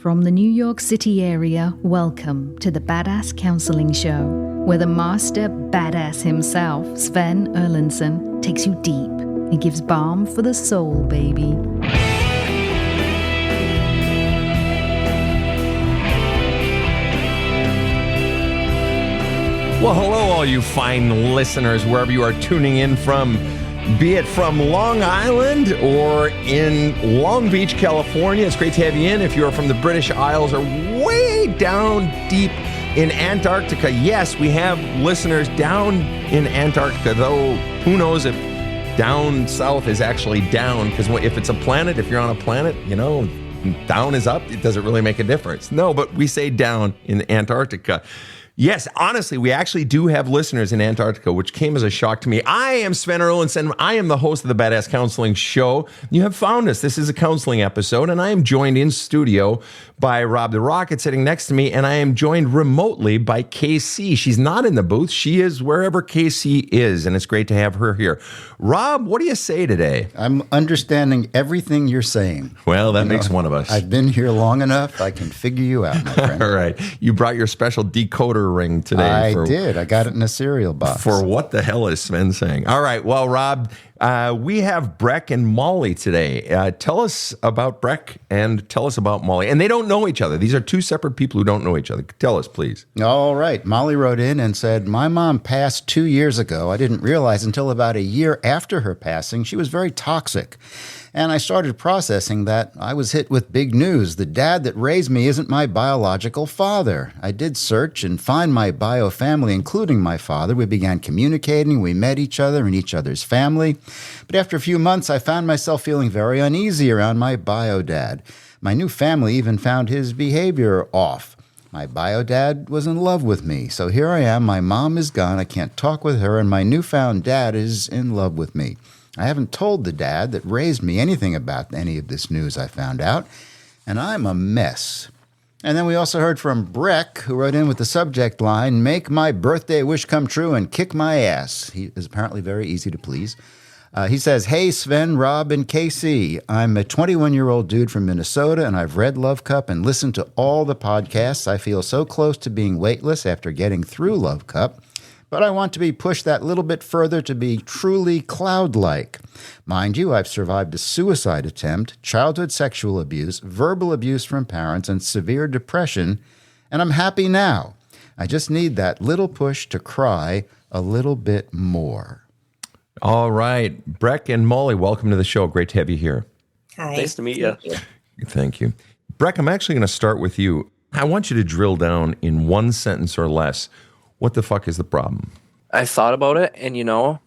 From the New York City area, welcome to the Badass Counseling Show, where the master badass himself, Sven Erlandson, takes you deep and gives balm for the soul, baby. Well, hello, all you fine listeners, wherever you are tuning in from, be it from Long Island or in Long Beach, California. It's great to have you in. If you're from the British Isles or way down deep in Antarctica, yes, we have listeners down in Antarctica, though who knows if down south is actually down, because if it's a planet, if you're on a planet, you know, down is up. It doesn't really make a difference. No, but we say down in Antarctica. Yes, honestly, we actually do have listeners in Antarctica, which came as a shock to me. I am Sven Erlandson. I am the host of the Badass Counseling Show. You have found us. This is a counseling episode, and I am joined in studio by Rob the Rocket sitting next to me, and I am joined remotely by KC. She's not in the booth. She is wherever KC is, and it's great to have her here. Rob, what do you say today? I'm understanding everything you're saying. Well, that makes one of us. I've been here long enough. I can figure you out, my friend. All right. You brought your special decoder ring today. I did. I got it in a cereal box. For what the hell is Sven saying? All right. Well, Rob, we have Breck and Molly today. Tell us about Breck and tell us about Molly. And they don't know each other. These are two separate people who don't know each other. Tell us, please. All right. Molly wrote in and said, my mom passed 2 years ago. I didn't realize until about a year after her passing, she was very toxic. And I started processing that I was hit with big news. The dad that raised me isn't my biological father. I did search and find my bio family, including my father. We began communicating. We met each other and each other's family. But after a few months, I found myself feeling very uneasy around my bio dad. My new family even found his behavior off. My bio dad was in love with me. So here I am. My mom is gone. I can't talk with her. And my newfound dad is in love with me. I haven't told the dad that raised me anything about any of this news I found out, and I'm a mess. And then we also heard from Breck, who wrote in with the subject line, make my birthday wish come true and kick my ass. He is apparently very easy to please. He says, hey, Sven, Rob, and KC. I'm a 21-year-old dude from Minnesota, and I've read Love Cup and listened to all the podcasts. I feel so close to being weightless after getting through Love Cup. But I want to be pushed that little bit further to be truly cloud-like. Mind you, I've survived a suicide attempt, childhood sexual abuse, verbal abuse from parents, and severe depression, and I'm happy now. I just need that little push to cry a little bit more. All right. Breck and Molly, welcome to the show. Great to have you here. Hi. Nice to meet you. Thank you. Breck, I'm actually going to start with you. I want you to drill down in one sentence or less. What the fuck is the problem? I thought about it, and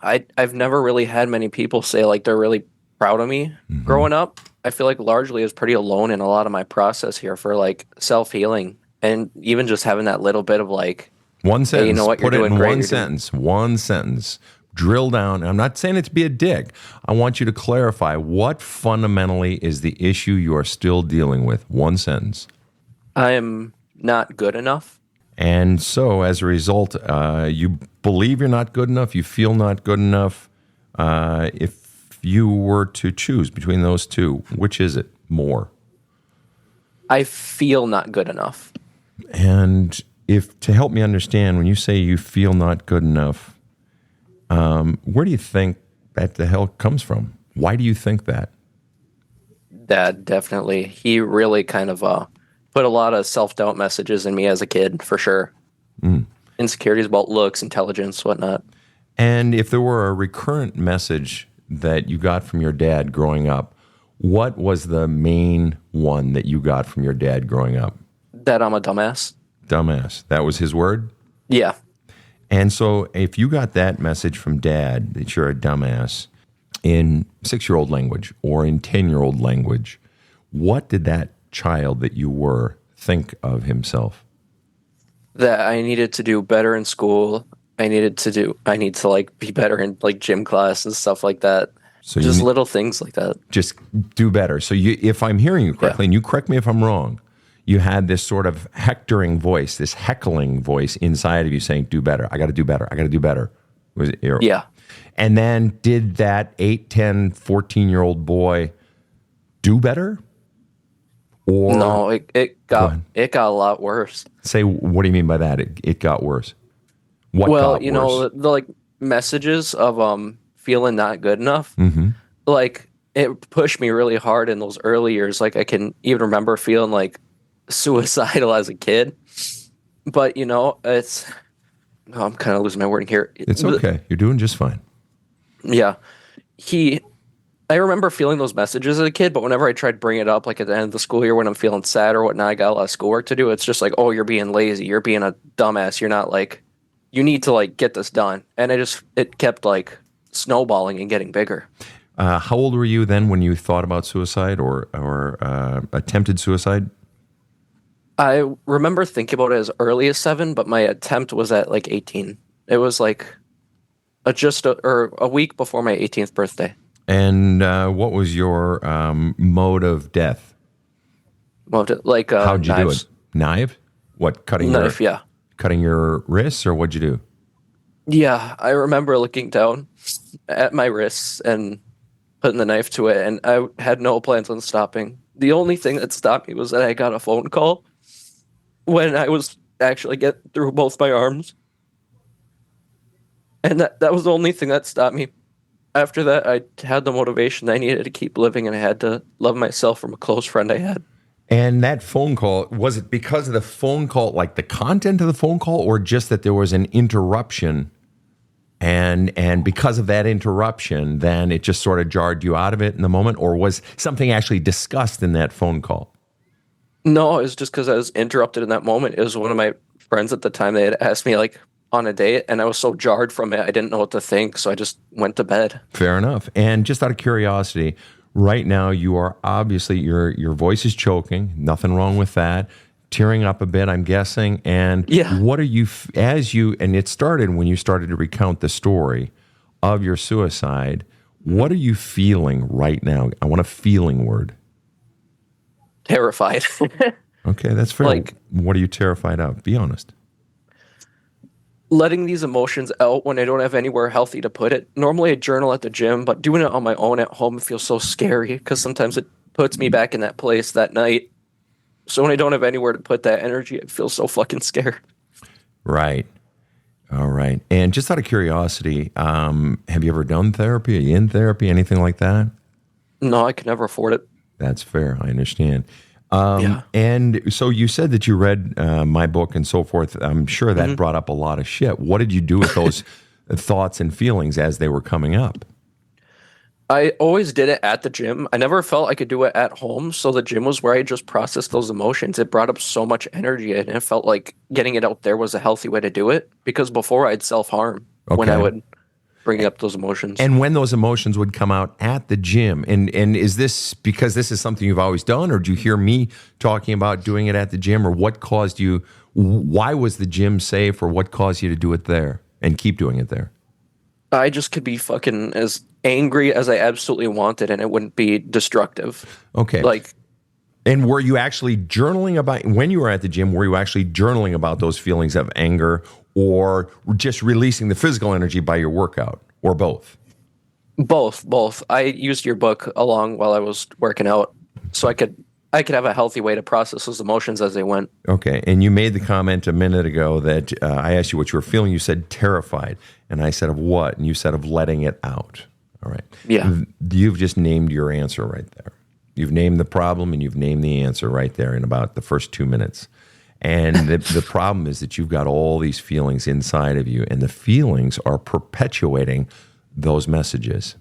I've never really had many people say like they're really proud of me growing up. I feel like largely I was pretty alone in a lot of my process here for like self-healing, and even just having that little bit of like one sentence. Hey, you know what, Put you're it doing in great. one sentence. One sentence. Drill down. I'm not saying it to be a dig. I want you to clarify what fundamentally is the issue you are still dealing with. One sentence. I am not good enough. And so, as a result, you believe you're not good enough, you feel not good enough. If you were to choose between those two, which is it more? I feel not good enough. And if to help me understand, when you say you feel not good enough, where do you think that the hell comes from? Why do you think that? Dad, definitely. He really kind of put a lot of self-doubt messages in me as a kid, for sure. Insecurities about looks, intelligence, whatnot. And if there were a recurrent message that you got from your dad growing up, what was the main one that you got from your dad growing up? That I'm a dumbass. Dumbass. That was his word? Yeah. And so if you got that message from dad that you're a dumbass in 6-year-old language or in 10-year-old language, what did that child that you were think of himself? That I needed to do better in school. I need to like be better in like gym class and stuff like that. So just little things like that. Just do better. So if I'm hearing you correctly, and you correct me if I'm wrong, you had this sort of hectoring voice, this heckling voice inside of you saying, do better. I got to do better. I got to do better. Yeah. And then did that 8, 10, 14-year-old boy do better? Or No, it Go got ahead. a lot worse. Say, what do you mean by that? It got worse. What Well, got you worse? know, the like messages of feeling not good enough, Mm-hmm. like it pushed me really hard in those early years. Like I can even remember feeling like suicidal as a kid. But you know, I'm kind of losing my wording here. It's okay. You're doing just fine. Yeah, he. I remember feeling those messages as a kid, but whenever I tried bringing it up, like at the end of the school year when I'm feeling sad or whatnot, I got a lot of schoolwork to do. It's just like, oh, you're being lazy. You're being a dumbass. You're not like, you need to like get this done. And it kept like snowballing and getting bigger. How old were you then when you thought about suicide or attempted suicide? I remember thinking about it as early as 7, but my attempt was at like 18. It was like or a week before my 18th birthday. And what was your mode of death? Well, like How'd you knives. do it? Knife? What, Knife, yeah. cutting your wrists, or what'd you do? Yeah, I remember looking down at my wrists and putting the knife to it, and I had no plans on stopping. The only thing that stopped me was that I got a phone call when I was actually getting through both my arms. And that was the only thing that stopped me. After that, I had the motivation I needed to keep living, and I had to love myself from a close friend I had. And that phone call, was it because of the phone call, like the content of the phone call, or just that there was an interruption? And because of that interruption, then it just sort of jarred you out of it in the moment? Or was something actually discussed in that phone call? No, it was just because I was interrupted in that moment. It was one of my friends at the time. They had asked me like on a date, and I was so jarred from it, I didn't know what to think, so I just went to bed. Fair enough. And just out of curiosity, right now you are obviously, your voice is choking. Nothing wrong with that. Tearing up a bit, I'm guessing. And Yeah. what are you, and it started when you started to recount the story of your suicide. What are you feeling right now? I want a feeling word. Terrified. Okay, that's fair. Like- What are you terrified of? Be honest. Letting these emotions out when I don't have anywhere healthy to put it. Normally I journal at the gym, but doing it on my own at home feels so scary because sometimes it puts me back in that place that night. So when I don't have anywhere to put that energy, it feels so fucking scared. Right. All right. And just out of curiosity, have you ever done therapy? Are you in therapy? Anything like that? No, I could never afford it. That's fair. I understand. Yeah. And so you said that you read my book and so forth. I'm sure that brought up a lot of shit. What did you do with those thoughts and feelings as they were coming up? I always did it at the gym. I never felt I could do it at home. So the gym was where I just processed those emotions. It brought up so much energy, and it felt like getting it out there was a healthy way to do it. Because before I'd self-harm when I Okay. would bring up those emotions. And when those emotions would come out at the gym, and is this because this is something you've always done, or do you hear me talking about doing it at the gym, or what caused you, why was the gym safe, or what caused you to do it there and keep doing it there? I just could be fucking as angry as I absolutely wanted, and it wouldn't be destructive. Okay. Like, And were you actually journaling about, when you were at the gym, were you actually journaling about those feelings of anger, or just releasing the physical energy by your workout, or both? both. I used your book along while I was working out, so I could have a healthy way to process those emotions as they went. Okay. And you made the comment a minute ago that I asked you what you were feeling. You said terrified. And I said of what? And you said of letting it out. All right. Yeah. You've just named your answer right there. You've named the problem and you've named the answer right there in about the first 2 minutes. And the problem is that you've got all these feelings inside of you, and the feelings are perpetuating those messages.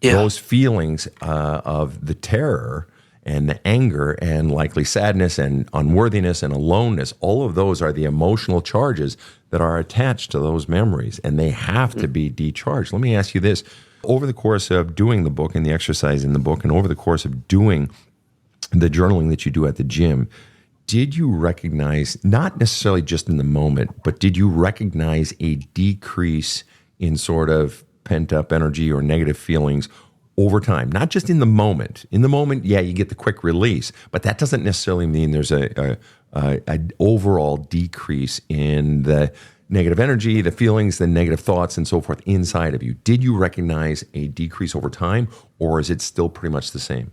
Yeah. Those feelings of the terror and the anger and likely sadness and unworthiness and aloneness, all of those are the emotional charges that are attached to those memories, and they have to be decharged. Let me ask you this. Over the course of doing the book and the exercise in the book, and over the course of doing the journaling that you do at the gym, did you recognize, not necessarily just in the moment, but did you recognize a decrease in sort of pent-up energy or negative feelings over time? Not just in the moment. In the moment, yeah, you get the quick release, but that doesn't necessarily mean there's a overall decrease in the negative energy, the feelings, the negative thoughts, and so forth inside of you. Did you recognize a decrease over time, or is it still pretty much the same?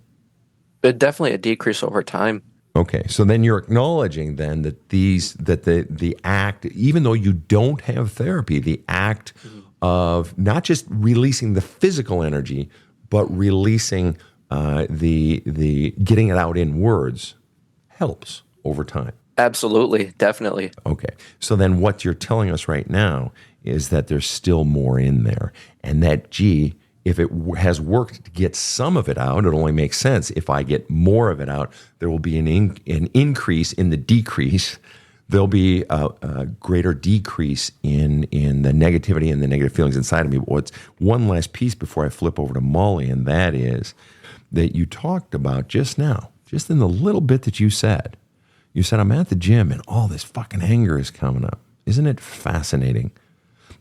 Definitely a decrease over time. Okay, so then you're acknowledging then that the act, even though you don't have therapy, the act of not just releasing the physical energy, but releasing the getting it out in words helps over time. Absolutely, definitely. Okay, so then what you're telling us right now is that there's still more in there, and that, gee, if it has worked to get some of it out, it only makes sense. If I get more of it out, there will be an increase in the decrease. There'll be a greater decrease in the negativity and the negative feelings inside of me. But what's one last piece before I flip over to Molly, and that is that you talked about just now, just in the little bit that you said. You said, I'm at the gym and all this fucking anger is coming up. Isn't it fascinating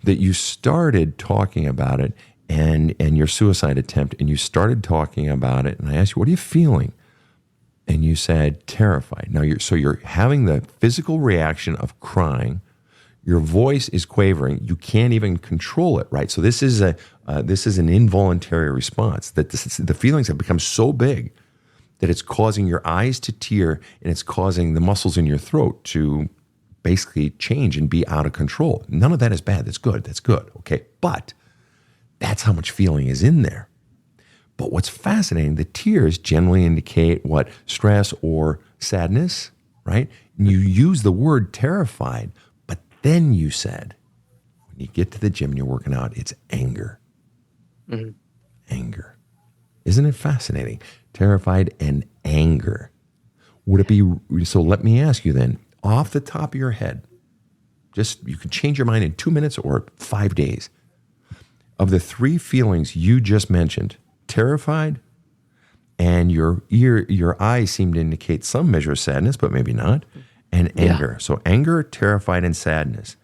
that you started talking about it and your suicide attempt, and you started talking about it, and I asked you, what are you feeling? And you said, terrified. Now, you're having the physical reaction of crying. Your voice is quavering. You can't even control it, right? So this is an involuntary response, that the feelings have become so big that it's causing your eyes to tear, and it's causing the muscles in your throat to basically change and be out of control. None of that is bad. That's good. That's good. Okay. But that's how much feeling is in there. But what's fascinating, the tears generally indicate what? Stress or sadness, right? And you use the word terrified, but then you said, when you get to the gym and you're working out, it's anger. Mm-hmm. Anger. Isn't it fascinating? Terrified and anger. Would it be, so let me ask you then, off the top of your head, just, you could change your mind in 2 minutes or 5 days. Of the three feelings you just mentioned, terrified, and your eyes seem to indicate some measure of sadness, but maybe not, and anger. So anger, terrified, and sadness.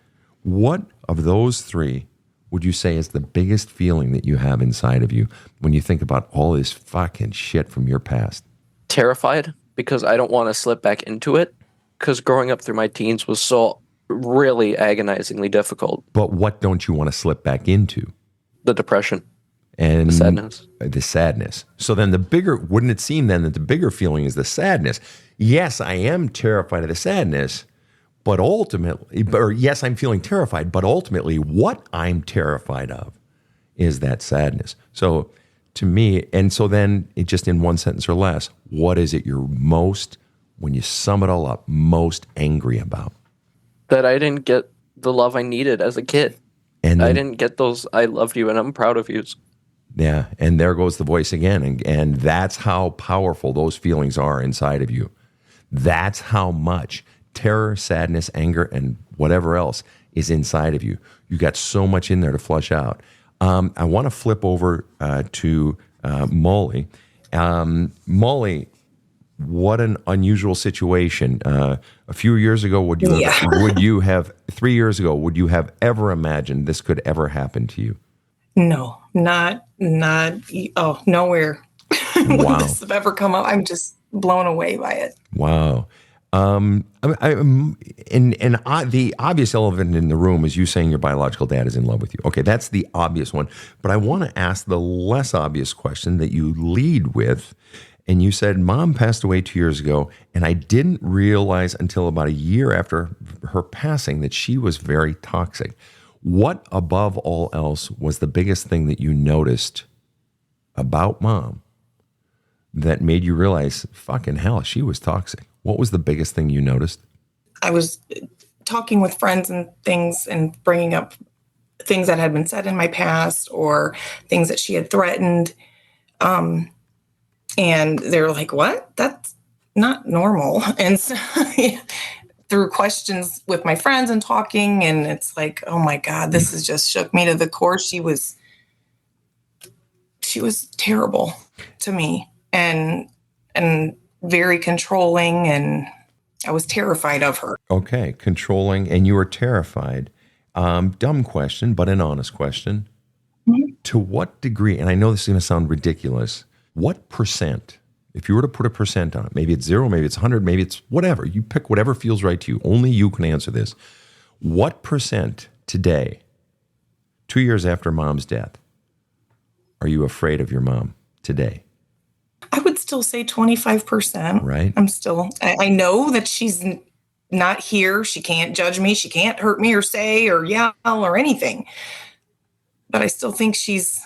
What of those three would you say is the biggest feeling that you have inside of you when you think about all this fucking shit from your past? Terrified, because I don't want to slip back into it, because growing up through my teens was so really agonizingly difficult. But what don't you want to slip back into? The depression. And the sadness. The sadness. So then wouldn't it seem then that the bigger feeling is the sadness? Yes, I am terrified of the sadness, but ultimately, or yes, I'm feeling terrified, but ultimately what I'm terrified of is that sadness. So to me, and so then it just in one sentence or less, what is it you're most, when you sum it all up, most angry about? That I didn't get the love I needed as a kid. And I didn't get those I loved you and I'm proud of you. Yeah, and there goes the voice again. And that's how powerful those feelings are inside of you. That's how much terror, sadness, anger, and whatever else is inside of you. You got so much in there to flush out. I want to flip over to Molly. Molly, what an unusual situation. A few years ago, would you have 3 years ago, would you have ever imagined this could ever happen to you? No, not, nowhere. Wow. Would this have ever come up? I'm just blown away by it. Wow. The obvious elephant in the room is you saying your biological dad is in love with you. Okay, that's the obvious one. But I want to ask the less obvious question that you lead with. And you said, Mom passed away 2 years ago, and I didn't realize until about a year after her passing that she was very toxic. What, above all else, was the biggest thing that you noticed about Mom that made you realize, fucking hell, she was toxic? What was the biggest thing you noticed? I was talking with friends and things and bringing up things that had been said in my past or things that she had threatened. And they're like, what? That's not normal. And so through questions with my friends and talking, and it's like, oh my God, this has just shook me to the core. She was terrible to me and very controlling, and I was terrified of her. Okay, controlling, and you were terrified. Dumb question, but an honest question. Mm-hmm. To what degree, and I know this is going to sound ridiculous, what percent, if you were to put a percent on it, maybe it's 0, maybe it's 100, maybe it's whatever, you pick whatever feels right to you. Only you can answer this. What percent today, 2 years after Mom's death, are you afraid of your mom today? I would still say 25%. Right. I know that she's not here. She can't judge me. She can't hurt me or say or yell or anything. But I still think she's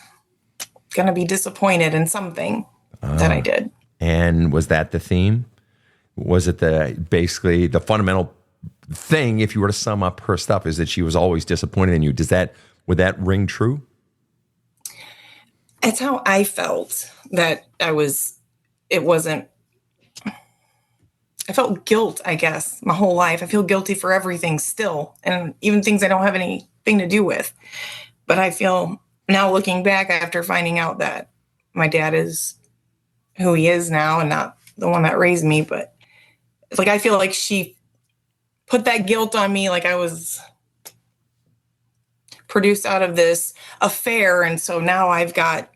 going to be disappointed in something that I did. And was that the theme? Was it basically the fundamental thing, if you were to sum up her stuff, is that she was always disappointed in you? Would that ring true? It's how I felt that I felt guilt, I guess, my whole life. I feel guilty for everything still, and even things I don't have anything to do with. But I feel now, looking back after finding out that my dad is who he is now and not the one that raised me, but it's like I feel like she put that guilt on me, like I was produced out of this affair. And so now I've got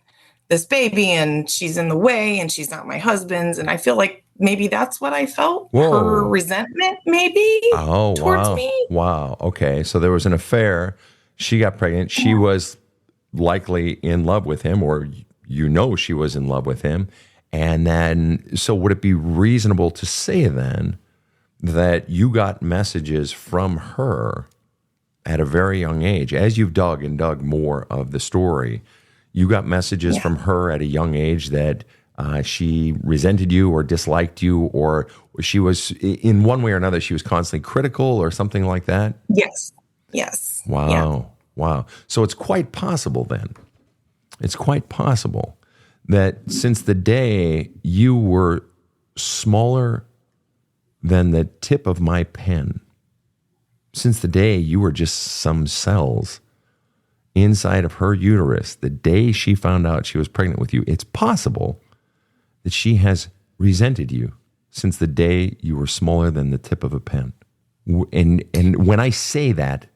this baby and she's in the way and she's not my husband's. And I feel like maybe that's what I felt. Whoa. Her resentment, maybe, towards me. Wow. Okay. So there was an affair. She got pregnant. She was likely in love with him, or she was in love with him. And then, so would it be reasonable to say then that you got messages from her at a very young age, as you've dug more of the story, you got messages from her at a young age that she resented you or disliked you, or she was, in one way or another, she was constantly critical or something like that? Yes. Wow. Yeah. Wow. So it's quite possible then. It's quite possible that since the day you were smaller than the tip of my pen, since the day you were just some cells inside of her uterus, the day she found out she was pregnant with you, it's possible that she has resented you since the day you were smaller than the tip of a pen. And when I say that,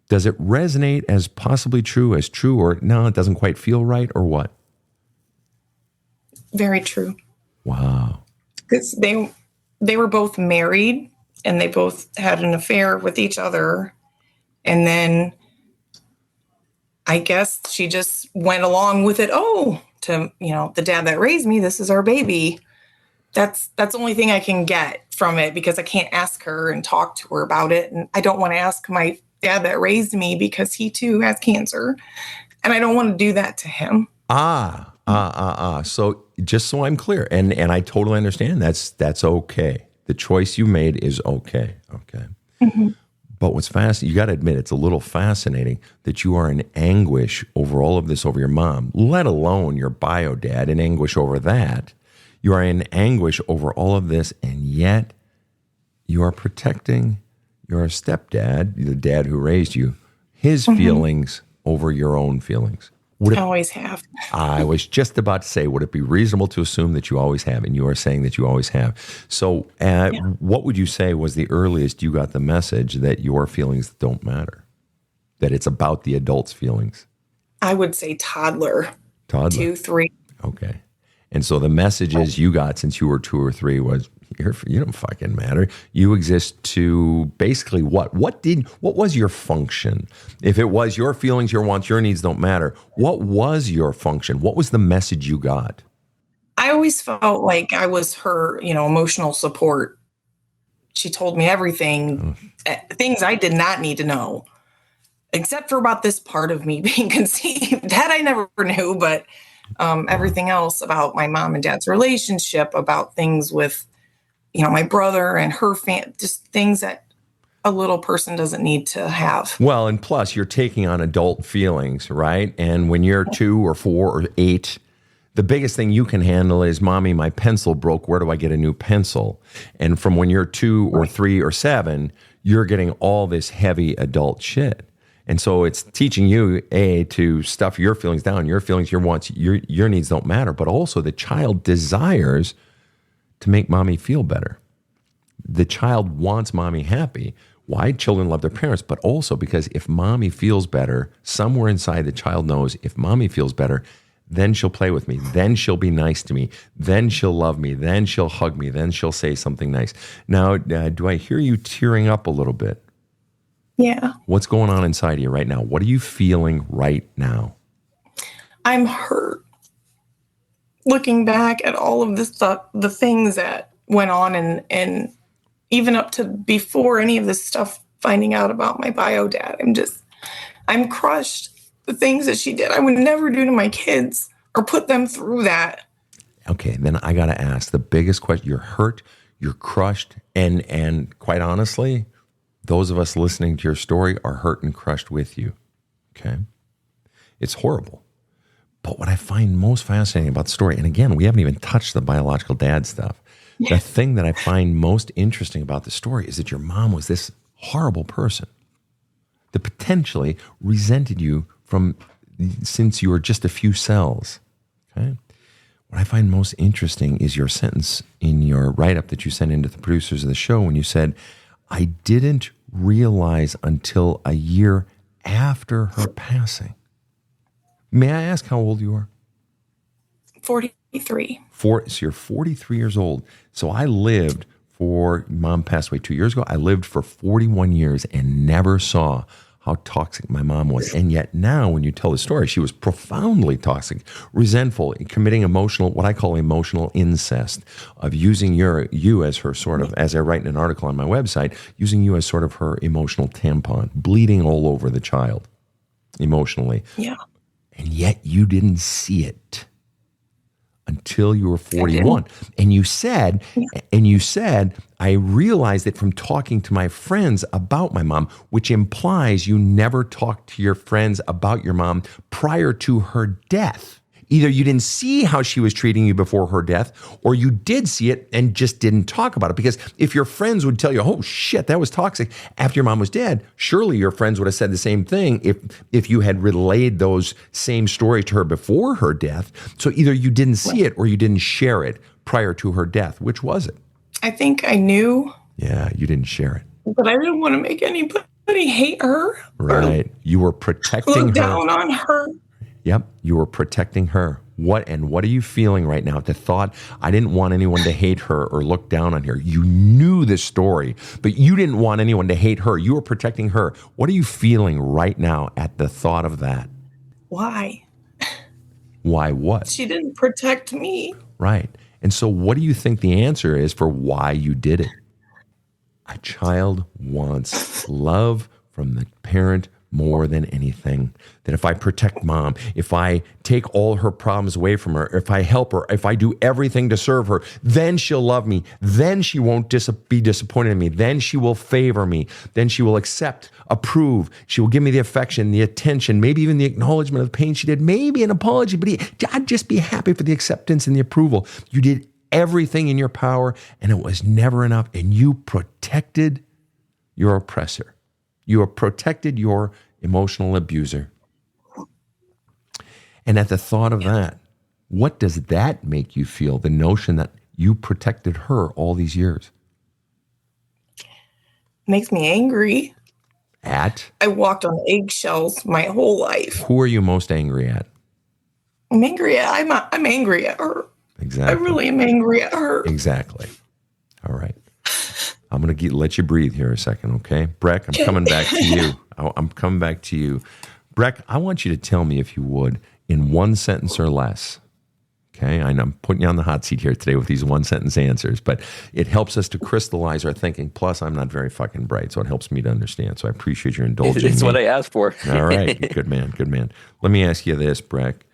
does it resonate as possibly true, or no, it doesn't quite feel right, or what? Very true. Wow. Because they were both married and they both had an affair with each other. And then I guess she just went along with it. Oh, to, the dad that raised me, this is our baby. That's the only thing I can get from it, because I can't ask her and talk to her about it. And I don't want to ask my dad that raised me, because he too has cancer. And I don't want to do that to him. So just so I'm clear, and I totally understand, that's okay. The choice you made is okay. Okay. Mm-hmm. But what's fascinating, you got to admit, it's a little fascinating that you are in anguish over all of this over your mom, let alone your bio dad, in anguish over that. You are in anguish over all of this, and yet you are protecting your stepdad, the dad who raised you, his feelings over your own feelings. Always have. I was just about to say, would it be reasonable to assume that you always have? And you are saying that you always have. So what would you say was the earliest you got the message that your feelings don't matter? That it's about the adult's feelings? I would say toddler. 2, 3. Okay. And so the messages you got since you were 2 or 3 was, you don't fucking matter. You exist to basically what? What was your function? If it was your feelings, your wants, your needs don't matter, what was your function? What was the message you got? I always felt like I was her, emotional support. She told me everything, things I did not need to know, except for about this part of me being conceived. That I never knew, but everything else about my mom and dad's relationship, about things with, my brother and her family, just things that a little person doesn't need to have. Well, and plus you're taking on adult feelings, right? And when you're 2 or 4 or 8, the biggest thing you can handle is, Mommy, my pencil broke. Where do I get a new pencil? And from when you're 2 or 3 or 7, you're getting all this heavy adult shit. And so it's teaching you, to stuff your feelings down, your feelings, your wants, your needs don't matter, but also the child desires to make mommy feel better. The child wants mommy happy. Why? Children love their parents, but also because if mommy feels better, somewhere inside the child knows, if mommy feels better, then she'll play with me, then she'll be nice to me, then she'll love me, then she'll hug me, then she'll say something nice. Now, do I hear you tearing up a little bit? Yeah. What's going on inside you right now? What are you feeling right now? I'm hurt. looking back at all of this stuff, the things that went on, and even up to before any of this stuff, finding out about my bio dad, I'm crushed. The things that she did, I would never do to my kids or put them through that. Okay, then I got to ask the biggest question. You're hurt, you're crushed, and quite honestly, those of us listening to your story are hurt and crushed with you. Okay? It's horrible. But what I find most fascinating about the story, and again, we haven't even touched the biological dad stuff. Yeah. The thing that I find most interesting about the story is that your mom was this horrible person that potentially resented you since you were just a few cells. Okay? What I find most interesting is your sentence in your write-up that you sent into the producers of the show when you said, I didn't realize until a year after her passing. May I ask how old you are? 43. So you're 43 years old. So Mom passed away 2 years ago. I lived for 41 years and never saw how toxic my mom was. And yet now when you tell the story, she was profoundly toxic, resentful, committing what I call emotional incest, of using you as her sort of, as I write in an article on my website, using you as sort of her emotional tampon, bleeding all over the child emotionally. Yeah. And yet you didn't see it until you were 41. And you said, I realized it from talking to my friends about my mom, which implies you never talked to your friends about your mom prior to her death. Either you didn't see how she was treating you before her death, or you did see it and just didn't talk about it. Because if your friends would tell you, oh shit, that was toxic after your mom was dead, surely your friends would have said the same thing if you had relayed those same stories to her before her death. So either you didn't see it or you didn't share it prior to her death. Which was it? I think I knew. Yeah, you didn't share it. But I didn't want to make anybody hate her. Right. You were protecting her. Look down on her. Yep, you were protecting her. What are you feeling right now at the thought, I didn't want anyone to hate her or look down on her? You knew the story, but you didn't want anyone to hate her. You were protecting her. What are you feeling right now at the thought of that? Why? Why what? She didn't protect me. Right. And so what do you think the answer is for why you did it? A child wants love from the parent more than anything. That if I protect mom, if I take all her problems away from her, if I help her, if I do everything to serve her, then she'll love me. Then she won't be disappointed in me. Then she will favor me. Then she will accept, approve. She will give me the affection, the attention, maybe even the acknowledgement of the pain she did, maybe an apology, but I'd just be happy for the acceptance and the approval. You did everything in your power, and it was never enough, and you protected your oppressor. You have protected your emotional abuser. And at the thought of that, what does that make you feel, the notion that you protected her all these years? Makes me angry. At? I walked on eggshells my whole life. Who are you most angry at? I'm angry at her. Exactly. I really am angry at her. Exactly. All right. I'm going to let you breathe here a second, okay? Breck, I'm coming back to you. I'm coming back to you. Breck, I want you to tell me, if you would, in one sentence or less, okay? I know I'm putting you on the hot seat here today with these one-sentence answers, but it helps us to crystallize our thinking. Plus, I'm not very fucking bright, so it helps me to understand. So I appreciate your indulgence. It's what I asked for. All right. Good man. Good man. Let me ask you this, Breck.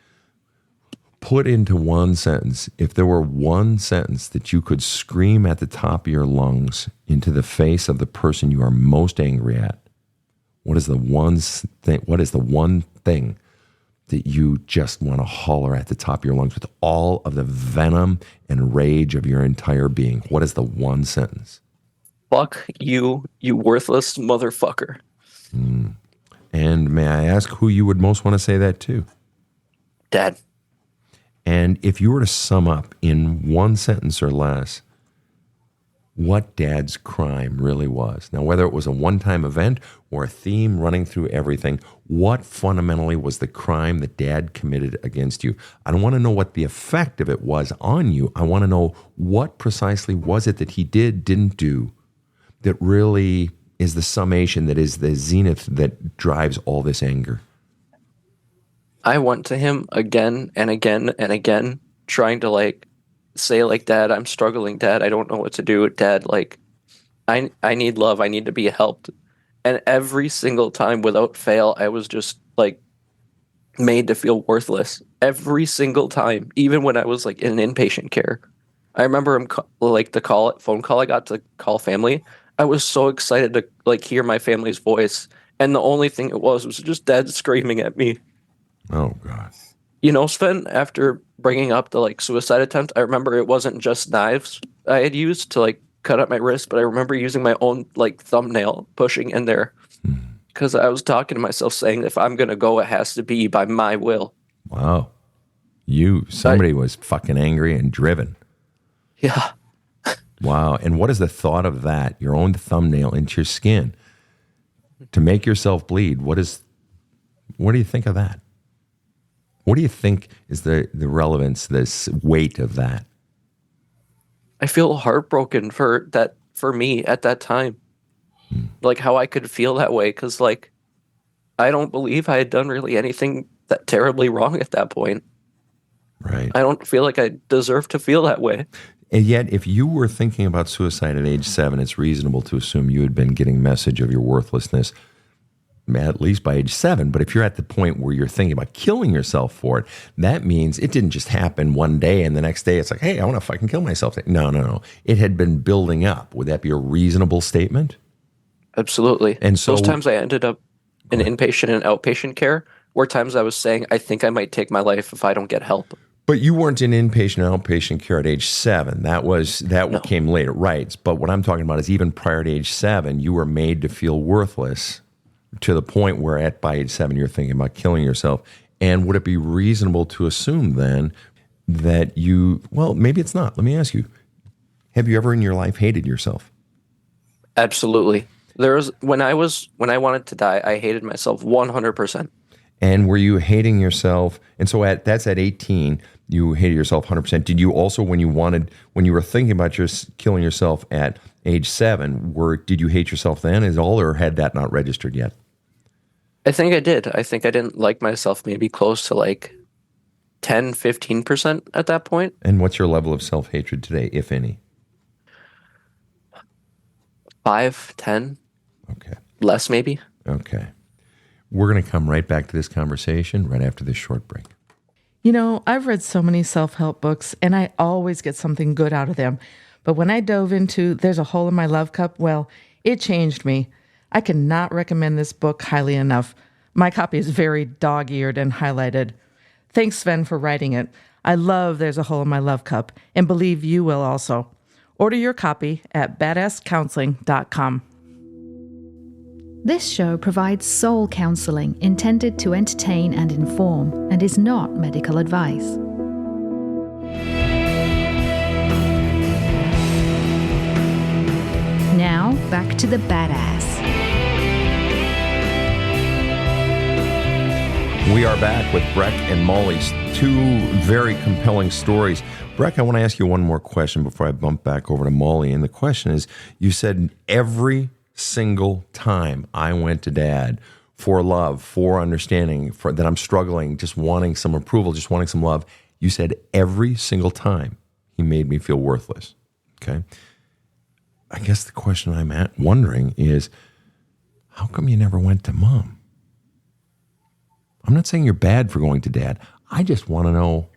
Put into one sentence, if there were one sentence that you could scream at the top of your lungs into the face of the person you are most angry at, what is the one thing that you just want to holler at the top of your lungs with all of the venom and rage of your entire being? What is the one sentence? Fuck you, you worthless motherfucker. And may I ask who you would most want to say that to? Dad. And if you were to sum up in one sentence or less what Dad's crime really was, now whether it was a one-time event or a theme running through everything, what fundamentally was the crime that Dad committed against you? I don't want to know what the effect of it was on you. I want to know what precisely was it that he didn't do, that really is the summation, that is the zenith that drives all this anger. I went to him again and again and again trying to like say like, Dad, I'm struggling, Dad, I don't know what to do, Dad, like I need love, I need to be helped. And every single time without fail, I was just like made to feel worthless every single time, even when I was like in inpatient care. I remember like the phone call I got to call family. I was so excited to like hear my family's voice, and the only thing it was just Dad screaming at me. Oh God. You know, Sven, after bringing up the like suicide attempt, I remember it wasn't just knives I had used to like cut up my wrist, but I remember using my own like thumbnail, pushing in there, because I was talking to myself saying, if I'm gonna go, it has to be by my will. Wow. Somebody was fucking angry and driven. Yeah. Wow. And what is the thought of that? Your own thumbnail into your skin to make yourself bleed. What do you think of that? What do you think is the relevance, this weight of that? I feel heartbroken for me at that time. Like how I could feel that way, because like I don't believe I had done really anything that terribly wrong at that point. Right. I don't feel like I deserve to feel that way. And yet, if you were thinking about suicide at age 7, it's reasonable to assume you had been getting message of your worthlessness at least by age 7. But if you're at the point where you're thinking about killing yourself for it, that means it didn't just happen one day and the next day it's like, hey, I want to fucking kill myself. No. It had been building up. Would that be a reasonable statement? Absolutely. And so those times I ended up in inpatient and outpatient care were times I was saying, I think I might take my life if I don't get help. But you weren't in inpatient and outpatient care at age 7. That came later, right? But what I'm talking about is even prior to age 7, you were made to feel worthless to the point where by age 7 you're thinking about killing yourself. And would it be reasonable to assume then that maybe it's not. Let me ask you, have you ever in your life hated yourself? Absolutely. There was when I wanted to die, I hated myself 100%. And were you hating yourself? And so that's at 18, you hated yourself 100%. Did you also, when you were thinking about just killing yourself at age 7, did you hate yourself then at all, or had that not registered yet? I think I did. I think I didn't like myself maybe close to like 10, 15% at that point. And what's your level of self-hatred today, if any? 5, 10. Okay. Less maybe. Okay. We're going to come right back to this conversation right after this short break. You know, I've read so many self-help books, and I always get something good out of them. But when I dove into There's a Hole in My Love Cup, well, it changed me. I cannot recommend this book highly enough. My copy is very dog-eared and highlighted. Thanks, Sven, for writing it. I love There's a Hole in My Love Cup, and believe you will also. Order your copy at badasscounseling.com. This show provides soul counseling intended to entertain and inform and is not medical advice. Now, back to the badass. We are back with Breck and Molly's two very compelling stories. Breck, I want to ask you one more question before I bump back over to Molly. And the question is, you said every single time I went to Dad for love, for understanding, for that I'm struggling, just wanting some approval, just wanting some love, you said every single time he made me feel worthless. Okay? I guess the question I'm wondering is, how come you never went to Mom? I'm not saying you're bad for going to Dad. I just want to know,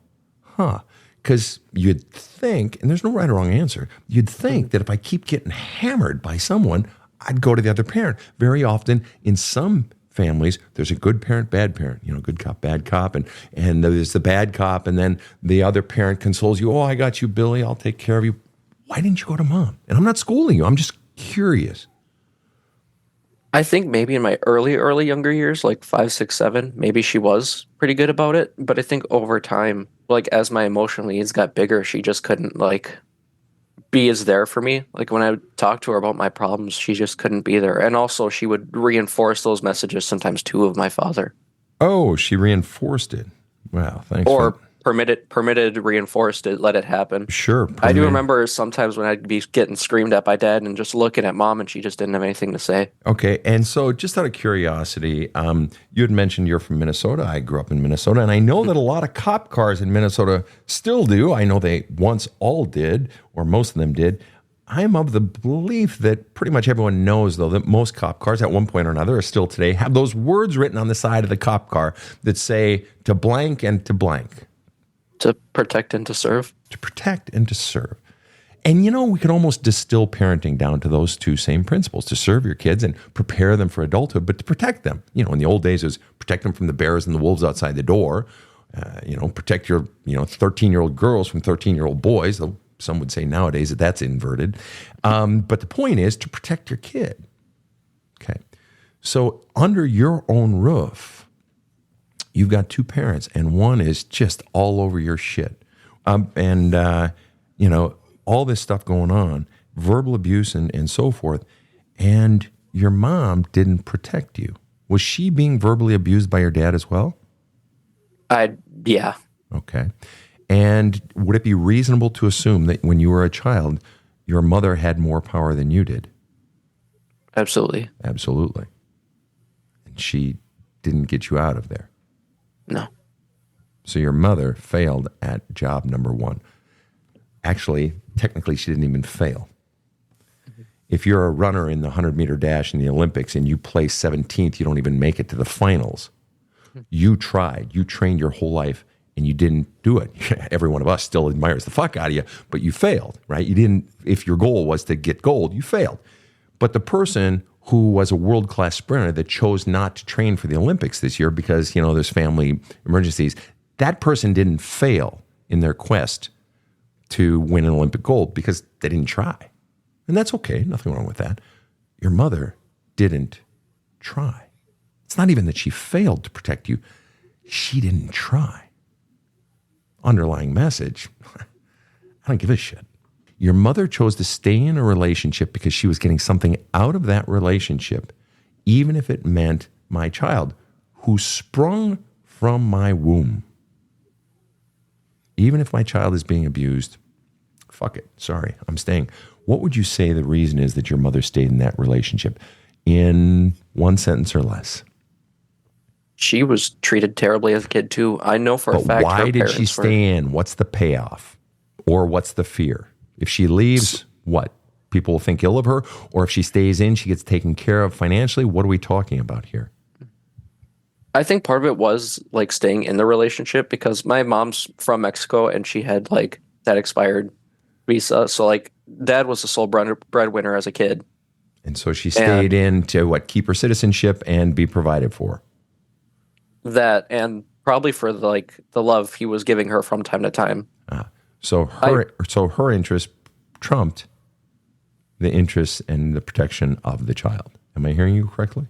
because you'd think, and there's no right or wrong answer, you'd think that if I keep getting hammered by someone, I'd go to the other parent. Very often in some families, there's a good parent, bad parent, good cop, bad cop, and there's the bad cop, and then the other parent consoles you, oh, I got you, Billy, I'll take care of you. Why didn't you go to Mom? And I'm not schooling you, I'm just curious. I think maybe in my early younger years, like 5, 6, 7, maybe she was pretty good about it. But I think over time, like as my emotional needs got bigger, she just couldn't like be as there for me. Like when I would talk to her about my problems, she just couldn't be there. And also she would reinforce those messages sometimes too of my father. Oh, she reinforced it. Wow, thanks. Or permitted, reinforced it, let it happen. Sure. I do remember sometimes when I'd be getting screamed at by dad and just looking at mom and she just didn't have anything to say. Okay. And so just out of curiosity, you had mentioned you're from Minnesota. I grew up in Minnesota, and I know that a lot of cop cars in Minnesota still do. I know they once all did, or most of them did. I'm of the belief that pretty much everyone knows, though, that most cop cars at one point or another, or still today, have those words written on the side of the cop car that say to blank and to blank. To protect and to serve. To protect and to serve. And, we can almost distill parenting down to those two same principles: to serve your kids and prepare them for adulthood, but to protect them. In the old days, it was protect them from the bears and the wolves outside the door. Protect your, 13-year-old girls from 13-year-old boys, though some would say nowadays that that's inverted. But the point is to protect your kid. Okay. So under your own roof, you've got two parents, and one is just all over your shit. All this stuff going on, verbal abuse and so forth, and your mom didn't protect you. Was she being verbally abused by your dad as well? Yeah. Okay. And would it be reasonable to assume that when you were a child, your mother had more power than you did? Absolutely. Absolutely. And she didn't get you out of there? No. So your mother failed at job number one. Actually, technically, she didn't even fail. Mm-hmm. If you're a runner in the 100-meter dash in the Olympics and you place 17th, you don't even make it to the finals. Mm-hmm. You tried. You trained your whole life, and you didn't do it. Every one of us still admires the fuck out of you, but you failed, right? You didn't. If your goal was to get gold, you failed. But the person who was a world-class sprinter that chose not to train for the Olympics this year because, there's family emergencies, that person didn't fail in their quest to win an Olympic gold because they didn't try. And that's okay. Nothing wrong with that. Your mother didn't try. It's not even that she failed to protect you. She didn't try. Underlying message, I don't give a shit. Your mother chose to stay in a relationship because she was getting something out of that relationship, even if it meant my child, who sprung from my womb. Even if my child is being abused, fuck it. Sorry, I'm staying. What would you say the reason is that your mother stayed in that relationship? In one sentence or less. She was treated terribly as a kid too. I know for a fact. Why did she stay in? What's the payoff? Or what's the fear? If she leaves, what? People will think ill of her? Or if she stays in, she gets taken care of financially? What are we talking about here? I think part of it was like staying in the relationship because my mom's from Mexico and she had like that expired visa. So like dad was the sole breadwinner as a kid. And so she stayed in to keep her citizenship and be provided for. That, and probably for the love he was giving her from time to time. So her interest trumped the interest and the protection of the child. Am I hearing you correctly?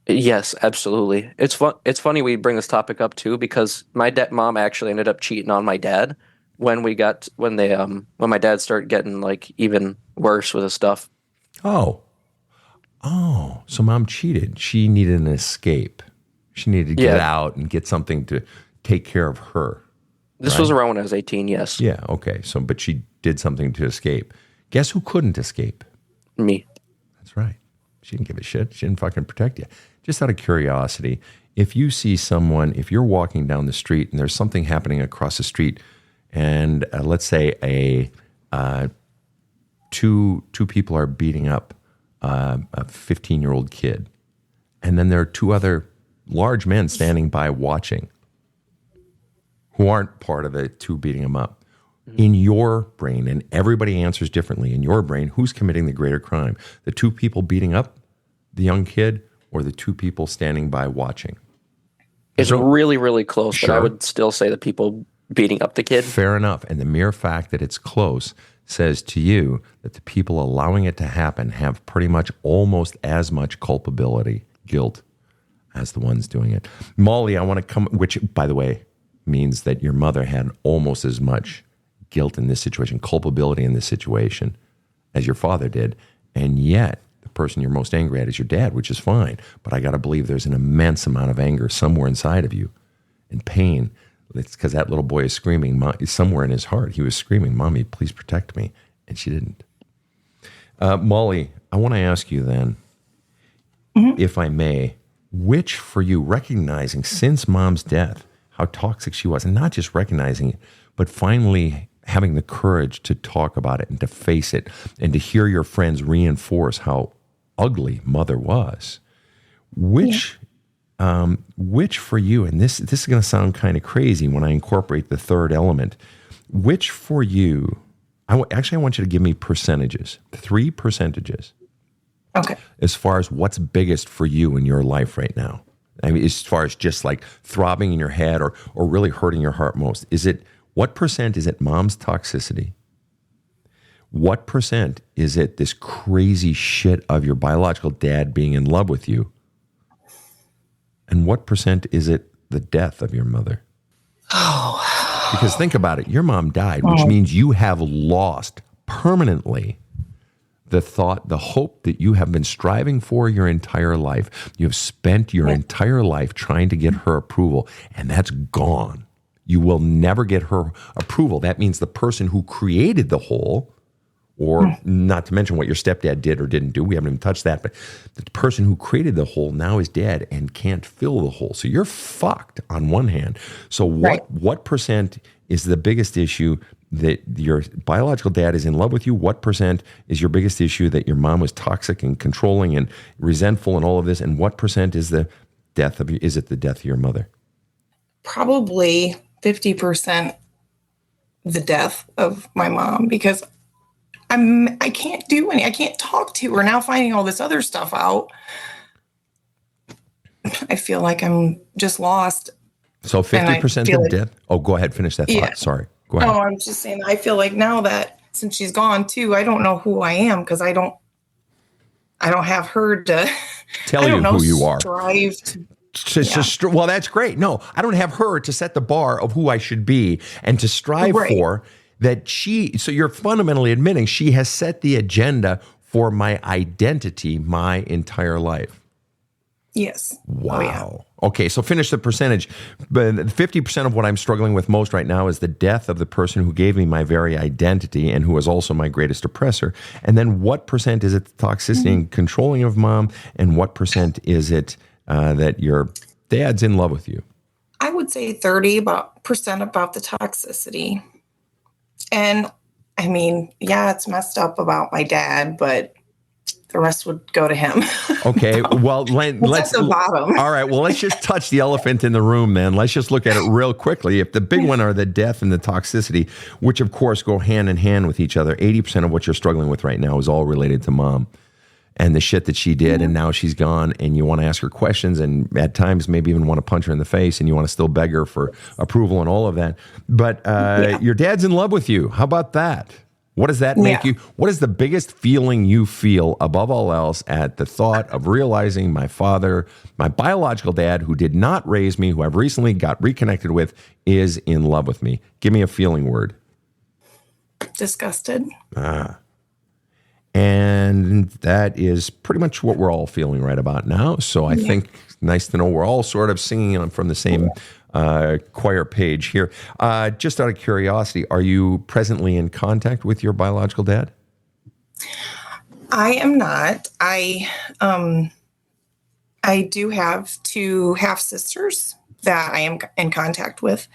Yes, absolutely. It's funny we bring this topic up too because my mom actually ended up cheating on my dad when my dad started getting even worse with his stuff. Oh, so mom cheated. She needed an escape. She needed to get out and get something to take care of her. This was around when I was 18, yes. Yeah, okay. So, but she did something to escape. Guess who couldn't escape? Me. That's right. She didn't give a shit. She didn't fucking protect you. Just out of curiosity, if you see someone, if you're walking down the street and there's something happening across the street, and let's say two people are beating up a 15-year-old kid, and then there are two other large men standing by watching who aren't part of the two beating him up. In your brain, and everybody answers differently, in your brain, who's committing the greater crime? The two people beating up the young kid or the two people standing by watching? It's really, really close, sure. But I would still say the people beating up the kid. Fair enough. And the mere fact that it's close says to you that the people allowing it to happen have pretty much almost as much culpability, guilt, as the ones doing it. Molly, I want to come, which, by the way, means that your mother had almost as much guilt in this situation, culpability in this situation, as your father did. And yet, the person you're most angry at is your dad, which is fine. But I got to believe there's an immense amount of anger somewhere inside of you and pain. It's because that little boy is screaming, somewhere in his heart, he was screaming, Mommy, please protect me. And she didn't. Molly, I want to ask you then, if I may, which for you, recognizing since Mom's death, how toxic she was, and not just recognizing it, but finally having the courage to talk about it and to face it and to hear your friends reinforce how ugly Mother was. Which for you, and this is going to sound kind of crazy when I incorporate the third element, which for you, I want you to give me percentages, 3 percentages. Okay. As far as what's biggest for you in your life right now. I mean, as far as just like throbbing in your head or really hurting your heart most. What percent is it Mom's toxicity? What percent is it this crazy shit of your biological dad being in love with you? And what percent is it the death of your mother? Oh. Because think about it. Your mom died, which means you have lost permanently the thought, the hope that you have been striving for your entire life. You have spent your entire life trying to get her approval, and that's gone. You will never get her approval. That means the person who created the hole, or not to mention what your stepdad did or didn't do, we haven't even touched that, but the person who created the hole now is dead and can't fill the hole. So you're fucked on one hand. So what percent is the biggest issue that your biological dad is in love with you? What percent is your biggest issue that your mom was toxic and controlling and resentful and all of this? And what percent is the death of your mother? Probably 50% the death of my mom, because I can't do I can't talk to her now, finding all this other stuff out. I feel like I'm just lost. So 50% of death? Oh, go ahead. Finish that thought. Yeah. Sorry. Go ahead. No, I'm just saying, I feel like now that since she's gone too, I don't know who I am, because I don't have her to tell you who you are. Strive to, well, that's great. No, I don't have her to set the bar of who I should be and to strive for that. So you're fundamentally admitting she has set the agenda for my identity my entire life. Yes. Wow. Oh, yeah. Okay, so finish the percentage. But 50% of what I'm struggling with most right now is the death of the person who gave me my very identity and who was also my greatest oppressor. And then what percent is it the toxicity and controlling of Mom? And what percent is it that your dad's in love with you? I would say 30% about the toxicity. And I mean, yeah, it's messed up about my dad, but the rest would go to him. Okay, well, let's at the bottom. All right, well, let's just touch the elephant in the room, then. Let's just look at it real quickly. If the big one are the death and the toxicity, which of course go hand in hand with each other, 80% of what you're struggling with right now is all related to Mom and the shit that she did, and now she's gone, and you want to ask her questions, and at times maybe even want to punch her in the face, and you want to still beg her for approval and all of that. But your dad's in love with you. How about that? What does that make you? What is the biggest feeling you feel above all else at the thought of realizing my father, my biological dad, who did not raise me, who I've recently got reconnected with, is in love with me? Give me a feeling word. Disgusted. And that is pretty much what we're all feeling right about now. So I think it's nice to know we're all sort of singing from the same choir page here. Just out of curiosity, are you presently in contact with your biological dad? I am not. I do have 2 half sisters that I am in contact with.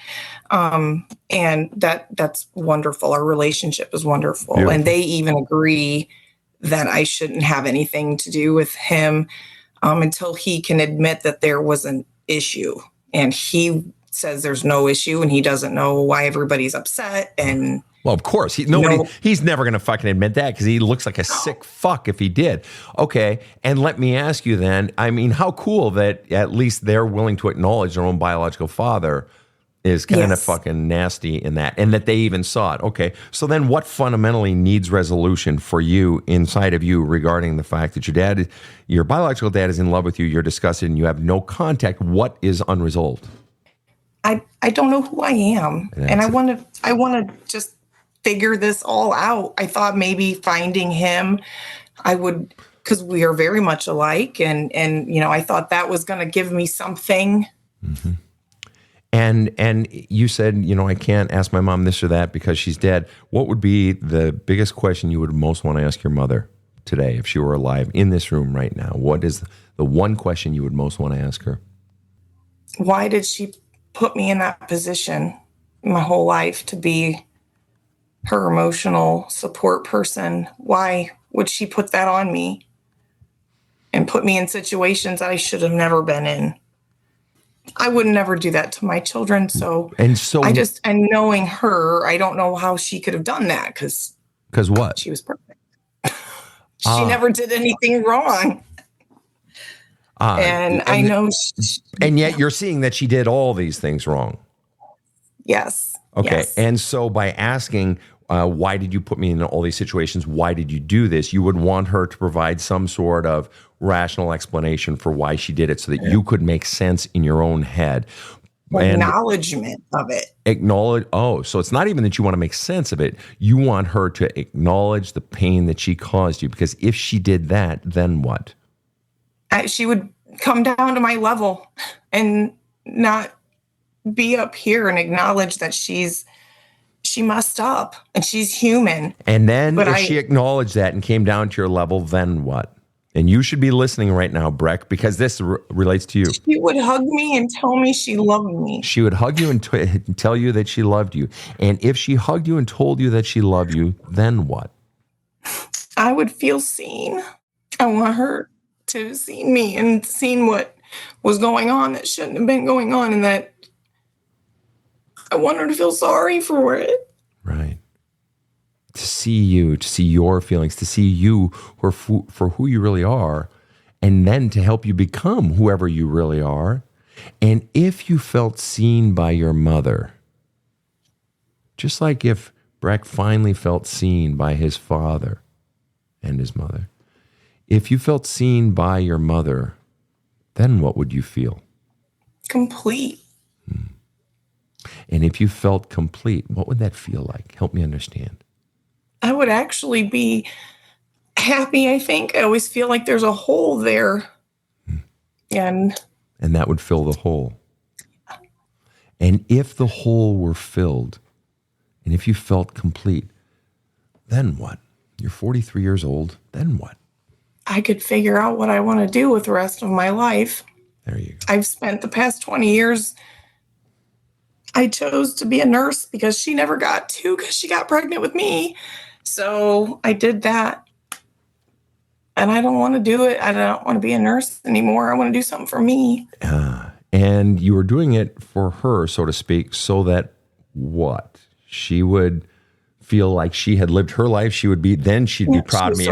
And that's wonderful. Our relationship is wonderful. Beautiful. And they even agree that I shouldn't have anything to do with him until he can admit that there was an issue. And he says there's no issue, and he doesn't know why everybody's upset. And well, of course, he's never going to fucking admit that, because he looks like a sick fuck if he did. Okay, and let me ask you then, I mean, how cool that at least they're willing to acknowledge their own biological father is kind of fucking nasty in that, and that they even saw it. Okay, so then what fundamentally needs resolution for you inside of you regarding the fact that your biological dad is in love with you, you're disgusted, and you have no contact? What is unresolved? I don't know who I am, and I want to just figure this all out. I thought maybe finding him, I would, because we are very much alike, and I thought that was going to give me something. Mm-hmm. And you said, I can't ask my mom this or that because she's dead. What would be the biggest question you would most want to ask your mother today if she were alive in this room right now? What is the one question you would most want to ask her? Why did she put me in that position my whole life to be her emotional support person? Why would she put that on me and put me in situations that I should have never been in? I would never do that to my children. And knowing her, I don't know how she could have done that because what? She was perfect. She never did anything wrong. And I know. And yet you're seeing that she did all these things wrong. Yes. Okay. Yes. And so by asking, why did you put me in all these situations? Why did you do this? You would want her to provide some sort of rational explanation for why she did it so that you could make sense in your own head. Acknowledgement of it. So it's not even that you want to make sense of it. You want her to acknowledge the pain that she caused you, because if she did that, then what? She would come down to my level and not be up here and acknowledge that she messed up and she's human. And then she acknowledged that and came down to your level, then what? And you should be listening right now, Breck, because this relates to you. She would hug me and tell me she loved me. She would hug you and tell you that she loved you. And if she hugged you and told you that she loved you, then what? I would feel seen. I want her to see me and seen what was going on that shouldn't have been going on, and that I want her to feel sorry for it. Right. To see you, to see your feelings, to see you for who you really are, and then to help you become whoever you really are. And if you felt seen by your mother, just like if Breck finally felt seen by his father and his mother, if you felt seen by your mother, then what would you feel? Complete. And if you felt complete, what would that feel like? Help me understand. I would actually be happy, I think. I always feel like there's a hole there. And that would fill the hole. And if the hole were filled, and if you felt complete, then what? You're 43 years old, then what? I could figure out what I want to do with the rest of my life. There you go. I've spent the past 20 years, I chose to be a nurse because she never got to, because she got pregnant with me. So I did that. And I don't want to do it. I don't want to be a nurse anymore. I want to do something for me. And you were doing it for her, so to speak, so that what? She would feel like she had lived her life. She'd be proud of me.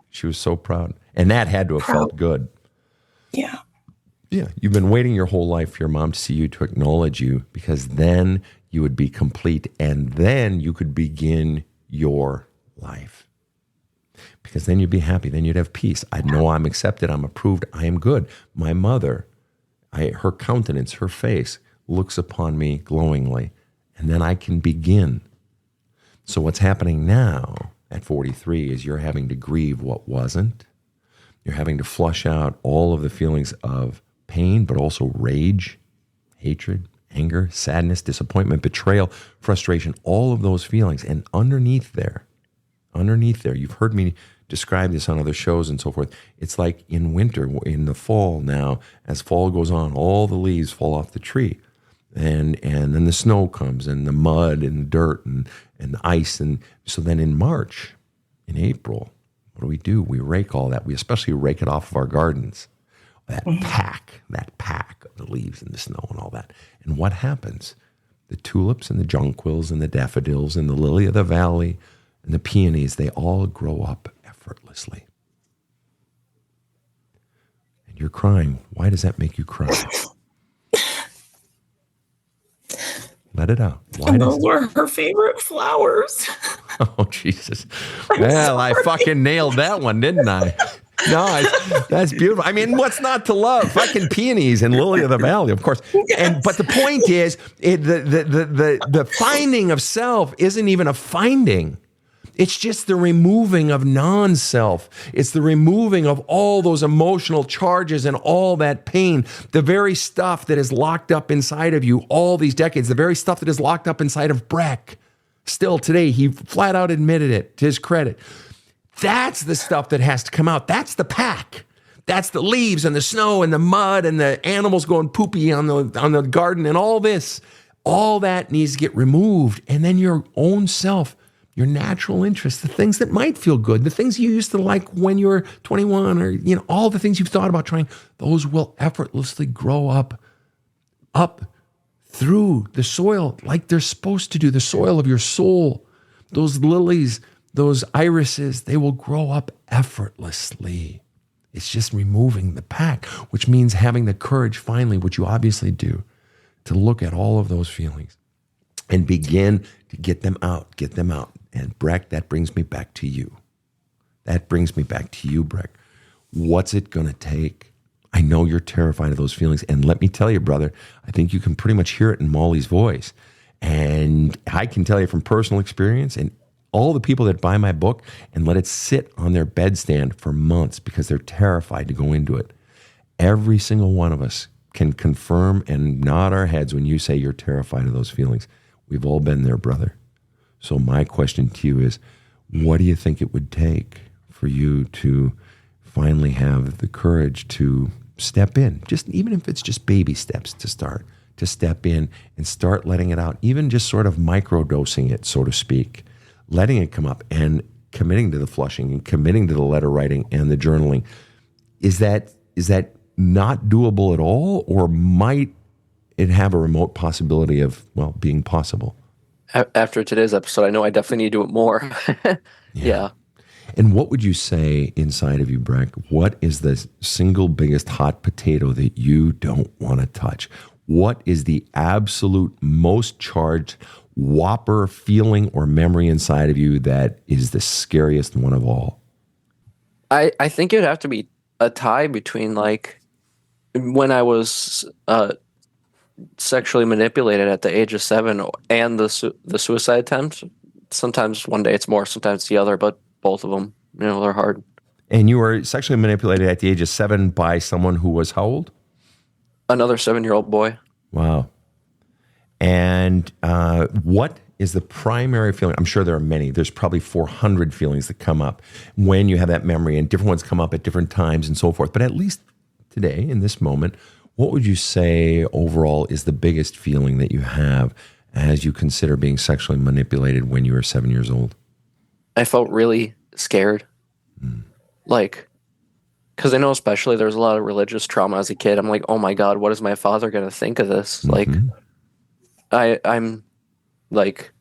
She was so proud. And that had to have felt good. Yeah. Yeah. You've been waiting your whole life for your mom to see you, to acknowledge you, because then you would be complete, and then you could begin your life. Because then you'd be happy. Then you'd have peace. I'd know I'm accepted. I'm approved. I am good. My mother, her countenance, her face looks upon me glowingly, and then I can begin. So what's happening now at 43 is you're having to grieve what wasn't. You're having to flush out all of the feelings of pain, but also rage, hatred, anger, sadness, disappointment, betrayal, frustration, all of those feelings. And underneath there, you've heard me describe this on other shows and so forth. It's like in winter, in the fall now, as fall goes on, all the leaves fall off the tree. And then the snow comes, and the mud and the dirt and the ice. And so then in March, in April, what do? We rake all that. We especially rake it off of our gardens. That pack of the leaves and the snow and all that. And what happens? The tulips and the jonquils and the daffodils and the lily of the valley and the peonies, they all grow up effortlessly. And you're crying. Why does that make you cry? Let it out. Those were her favorite flowers. Oh, Jesus. Well, I fucking nailed that one, didn't I? No, that's beautiful. I mean, what's not to love? Fucking peonies and lily of the valley, of course. Yes. But the point is, the finding of self isn't even a finding. It's just the removing of non-self. It's the removing of all those emotional charges and all that pain. The very stuff that is locked up inside of you all these decades, the very stuff that is locked up inside of Breck. Still today, he flat out admitted it, to his credit. That's the stuff that has to come out. That's the pack. That's the leaves and the snow and the mud and the animals going poopy on the garden and all this. All that needs to get removed. And then your own self, your natural interests, the things that might feel good, the things you used to like when you were 21 or, all the things you've thought about trying, those will effortlessly grow up through the soil like they're supposed to do, the soil of your soul. Those lilies, those irises, they will grow up effortlessly. It's just removing the pack, which means having the courage finally, which you obviously do, to look at all of those feelings and begin to get them out. And Breck, that brings me back to you. Breck. What's it going to take? I know you're terrified of those feelings. And let me tell you, brother, I think you can pretty much hear it in Molly's voice. And I can tell you from personal experience, and all the people that buy my book and let it sit on their bedstand for months because they're terrified to go into it. Every single one of us can confirm and nod our heads when you say you're terrified of those feelings. We've all been there, brother. So my question to you is, what do you think it would take for you to finally have the courage to step in, just even if it's just baby steps to step in and start letting it out, even just sort of microdosing it, so to speak, letting it come up and committing to the flushing and committing to the letter writing and the journaling. Is that not doable at all, or might it have a remote possibility of, being possible? After today's episode, I know I definitely need to do it more. Yeah. And what would you say inside of you, Breck? What is the single biggest hot potato that you don't want to touch? What is the absolute most charged whopper feeling or memory inside of you that is the scariest one of all? I think it would have to be a tie between when I was sexually manipulated at the age of 7 and the suicide attempt. Sometimes one day it's more, sometimes it's the other, but both of them, they're hard. And you were sexually manipulated at the age of 7 by someone who was how old? Another 7-year-old boy. Wow. And what is the primary feeling? I'm sure there are many. There's probably 400 feelings that come up when you have that memory, and different ones come up at different times and so forth. But at least today, in this moment, what would you say overall is the biggest feeling that you have as you consider being sexually manipulated when you were 7 years old? I felt really scared. Because I know especially there's a lot of religious trauma as a kid. I'm like, oh my God, what is my father going to think of this? Mm-hmm. I'm like,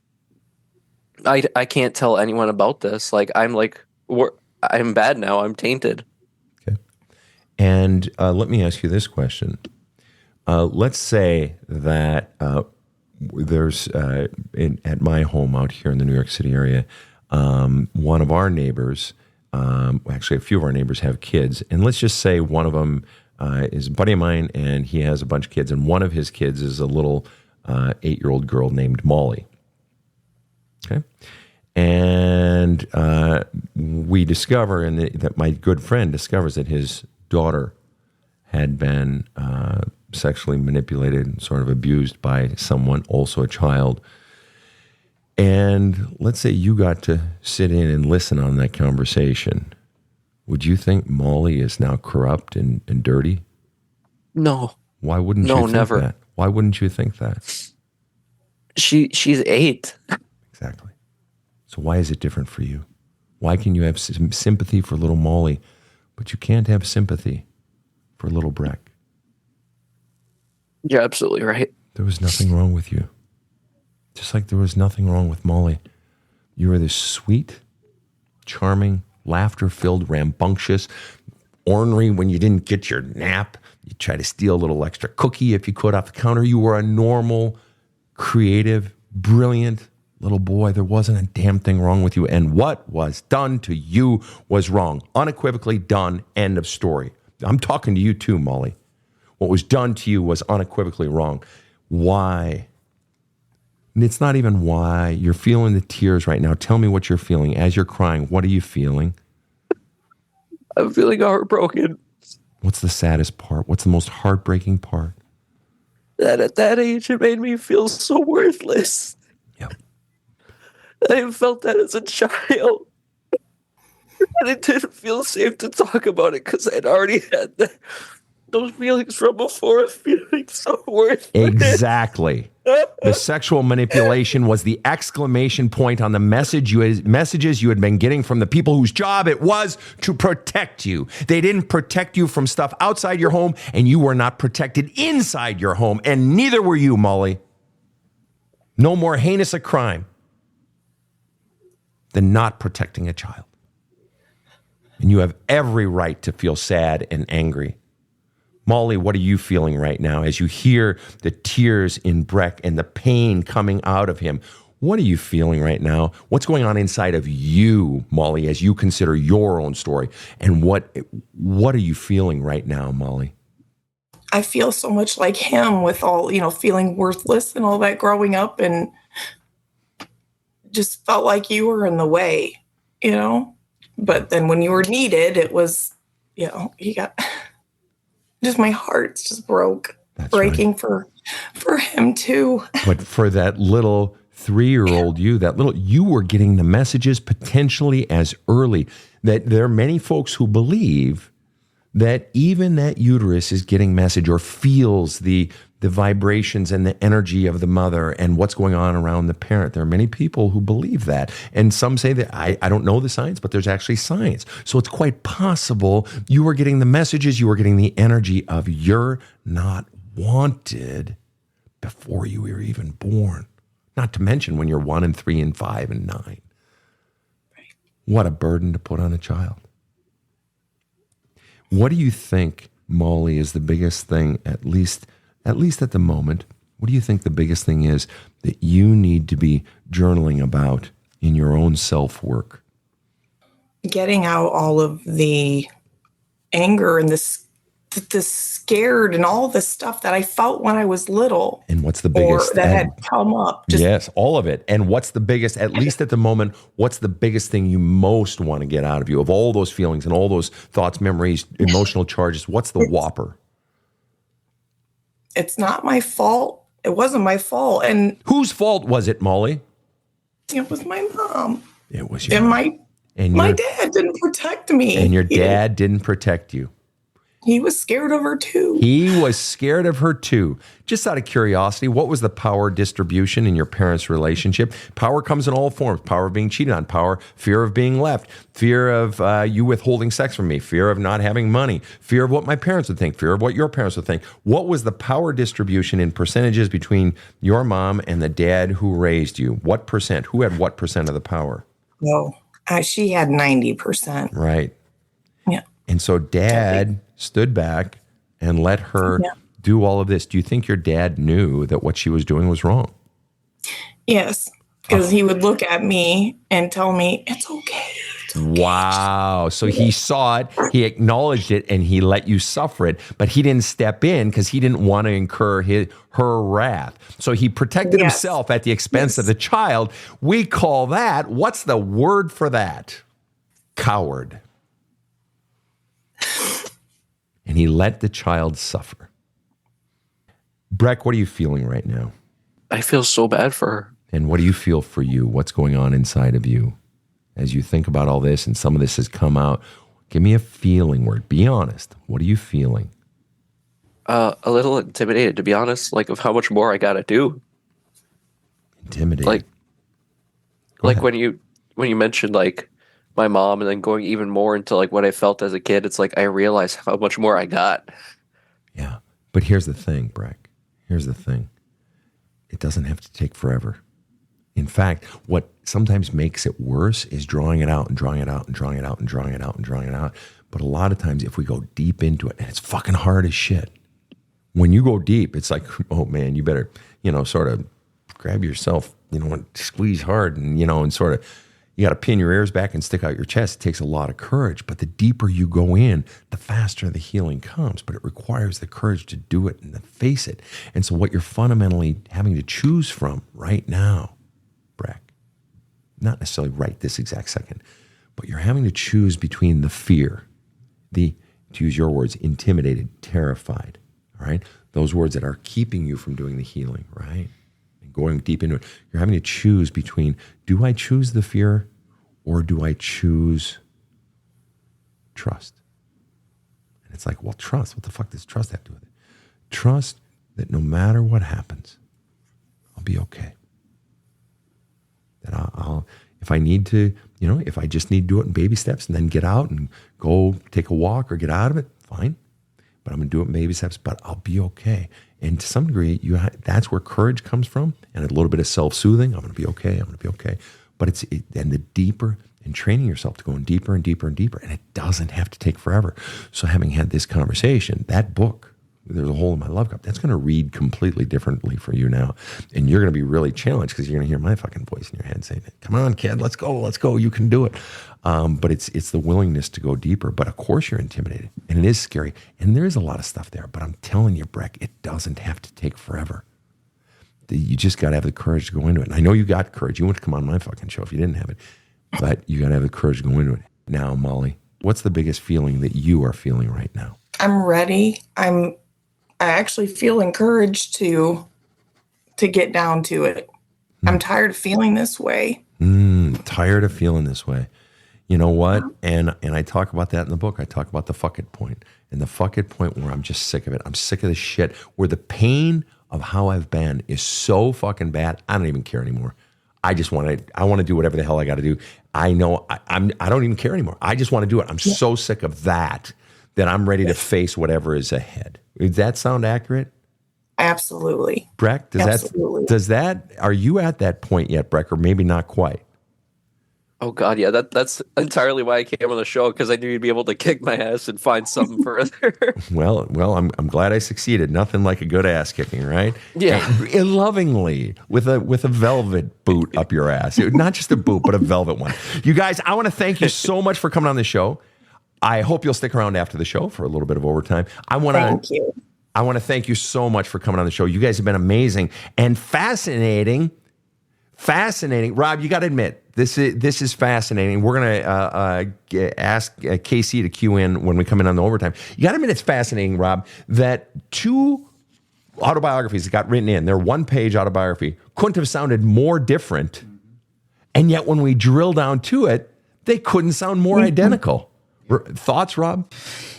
I can't tell anyone about this. I'm bad now. I'm tainted. Okay. And let me ask you this question. Let's say that there's, at my home out here in the New York City area, one of our neighbors, actually a few of our neighbors have kids, and let's just say one of them is a buddy of mine, and he has a bunch of kids, and one of his kids is a little 8-year-old girl named Molly. Okay. And we discover, and that my good friend discovers that his daughter had been sexually manipulated and sort of abused by someone, also a child. And let's say you got to sit in and listen on that conversation. Would you think Molly is now corrupt and dirty? No. Why wouldn't you think never. that? Why wouldn't you think that? She's 8. Exactly. So why is it different for you? Why can you have sympathy for little Molly, but you can't have sympathy for little Breck? You're absolutely right. There was nothing wrong with you. Just like there was nothing wrong with Molly. You were this sweet, charming, laughter-filled, rambunctious, ornery when you didn't get your nap. You try to steal a little extra cookie if you could off the counter. You were a normal, creative, brilliant little boy. There wasn't a damn thing wrong with you. And what was done to you was wrong. Unequivocally done. End of story. I'm talking to you too, Molly. What was done to you was unequivocally wrong. Why It's not even why. You're feeling the tears right now. Tell me what you're feeling. As you're crying, what are you feeling? I'm feeling heartbroken. What's the saddest part? What's the most heartbreaking part? That at that age, it made me feel so worthless. Yep. I felt that as a child. And it didn't feel safe to talk about it because I'd already had those feelings from before of feeling so worthless. Exactly. The sexual manipulation was the exclamation point on the messages you had been getting from the people whose job it was to protect you. They didn't protect you from stuff outside your home, and you were not protected inside your home, and neither were you, Molly. No more heinous a crime than not protecting a child. And you have every right to feel sad and angry. Molly, what are you feeling right now as you hear the tears in Breck and the pain coming out of him? What are you feeling right now? What's going on inside of you, Molly, as you consider your own story? And what are you feeling right now, Molly? I feel so much like him with all, feeling worthless and all that growing up, and just felt like you were in the way, But then when you were needed, it was, you got just my heart's just breaking right. for him too. But for that little 3-year-old you were getting the messages potentially as early that there are many folks who believe that even that uterus is getting message or feels the vibrations and the energy of the mother and what's going on around the parent. There are many people who believe that. And some say that, I don't know the science, but there's actually science. So it's quite possible you were getting the messages, you were getting the energy of you're not wanted before you were even born. Not to mention when you're 1 and 3 and 5 and 9. Right. What a burden to put on a child. What do you think, Molly, is the biggest thing, at least at the moment, what do you think the biggest thing is that you need to be journaling about in your own self-work? Getting out all of the anger and the scared and all the stuff that I felt when I was little. And what's the biggest? Or that had come up. Yes, all of it. And what's the biggest, at least at the moment, what's the biggest thing you most want to get out of you? Of all those feelings and all those thoughts, memories, emotional charges, what's the whopper? It's not my fault. It wasn't my fault. And whose fault was it, Molly? It was my mom. It was your mom. And my dad didn't protect me. And your dad didn't protect you. He was scared of her too. He was scared of her too. Just out of curiosity, what was the power distribution in your parents' relationship? Power comes in all forms. Power of being cheated on, power, fear of being left, fear of you withholding sex from me, fear of not having money, fear of what my parents would think, fear of what your parents would think. What was the power distribution in percentages between your mom and the dad who raised you? What percent? Who had what percent of the power? Well, she had 90%. Right. Yeah. And so dad stood back and let her do all of this. Do you think your dad knew that what she was doing was wrong? Yes, because he would look at me and tell me, it's okay. Wow. So he saw it, he acknowledged it, and he let you suffer it, but he didn't step in because he didn't want to incur her wrath. So he protected himself at the expense of the child. We call that, what's the word for that? Coward. And he let the child suffer. Breck, what are you feeling right now? I feel so bad for her. And what do you feel for you? What's going on inside of you? As you think about all this and some of this has come out, give me a feeling word. Be honest. What are you feeling? A little intimidated, to be honest, of how much more I got to do. Intimidated? When you mentioned, my mom and then going even more into what I felt as a kid, it's I realize how much more I got. Yeah. But here's the thing, Breck. Here's the thing. It doesn't have to take forever. In fact, what sometimes makes it worse is drawing it out and drawing it out and drawing it out and drawing it out and drawing it out. But a lot of times if we go deep into it, and it's fucking hard as shit. When you go deep, it's oh man, you better, sort of grab yourself, and squeeze hard and, and sort of, You got to pin your ears back and stick out your chest. It takes a lot of courage, but the deeper you go in, the faster the healing comes. But it requires the courage to do it and to face it. And so what you're fundamentally having to choose from right now, Breck, not necessarily right this exact second, but you're having to choose between the fear, to use your words, intimidated, terrified, all right? Those words that are keeping you from doing the healing, right? And going deep into it. You're having to choose between, do I choose the fear or do I choose trust? And it's like, well, trust, what the fuck does trust have to do with it? Trust that no matter what happens, I'll be okay. That I'll if I need to, if I just need to do it in baby steps and then get out and go take a walk or get out of it, fine. But I'm going to do it in baby steps, but I'll be okay. And to some degree, that's where courage comes from, and a little bit of self-soothing. I'm going to be okay. I'm going to be okay. But and the deeper, and training yourself to go in deeper and deeper and deeper, and it doesn't have to take forever. So having had this conversation, that book, There's a Hole in My Love Cup, that's going to read completely differently for you now. And you're going to be really challenged because you're going to hear my fucking voice in your head saying, come on, kid, let's go, you can do it. But it's the willingness to go deeper. But of course you're intimidated, and it is scary. And there is a lot of stuff there. But I'm telling you, Breck, it doesn't have to take forever. You just got to have the courage to go into it. And I know you got courage. You wouldn't come on my fucking show if you didn't have it. But you got to have the courage to go into it. Now, Molly, what's the biggest feeling that you are feeling right now? I'm ready. I actually feel encouraged to get down to it. I'm tired of feeling this way. Tired of feeling this way. You know what? And I talk about that in the book. I talk about the fuck it point. And the fuck it point where I'm just sick of it. I'm sick of this shit. Where the pain of how I've been is so fucking bad, I don't even care anymore. I want to do whatever the hell I got to do. I know I don't even care anymore. I just want to do it. I'm so sick of that I'm ready to face whatever is ahead. Does that sound accurate? Absolutely. Breck, are you at that point yet, Breck, or maybe not quite? Oh God, yeah, that's entirely why I came on the show, because I knew you'd be able to kick my ass and find something further. Well, I'm glad I succeeded. Nothing like a good ass kicking, right? Yeah, and lovingly with a velvet boot up your ass, not just a boot, but a velvet one. You guys, I want to thank you so much for coming on the show. I hope you'll stick around after the show for a little bit of overtime. Thank you. I want to thank you so much for coming on the show. You guys have been amazing and fascinating. Rob, you got to admit, this is fascinating. We're going to ask KC to cue in when we come in on the overtime. You got to admit it's fascinating, Rob, that two autobiographies that got written in, their one-page autobiography, couldn't have sounded more different, and yet when we drill down to it, they couldn't sound more identical. Thoughts, Rob?